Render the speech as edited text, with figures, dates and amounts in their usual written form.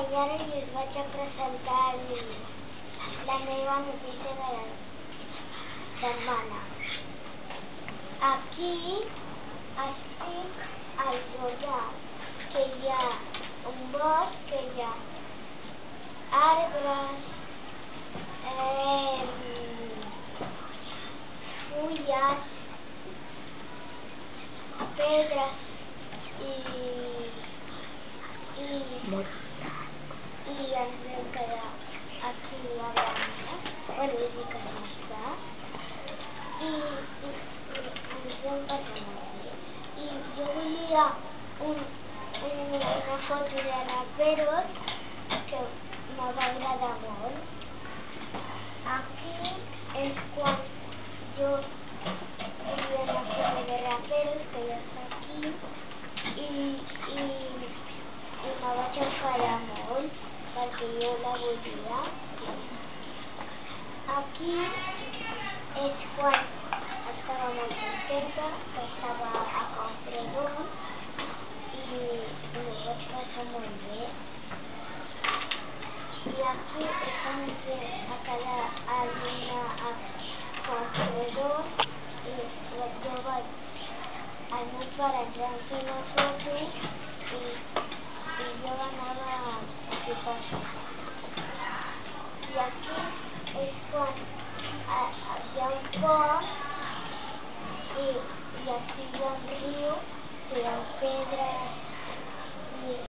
i ara us vaig a presentar la meva notícia de la setmana. Aquí estic al Llollat, que hi ha un bosc, que hi ha arbres, fulles, pedres i ens vam quedar aquí a Blanes, per dir que no està, i ens vam passar molt bé. I jo volia una foto de raperos que m'va agradar molt. Aquí és quan jo volia una foto de raperos, que ja està aquí, i me vaig enfadar molt perquè jo la volia. Aquí és quan estava molt contenta, que estava a Campredon i m'ho vaig passar molt bé. I aquí és quan ens vam a quedar a Campredon i jo vaig, el meu pare ens vam fer una foto i jo anava a ficar sopa. I aquí és quan hi ha un pont i aquí hi ha un riu, que hi ha pedres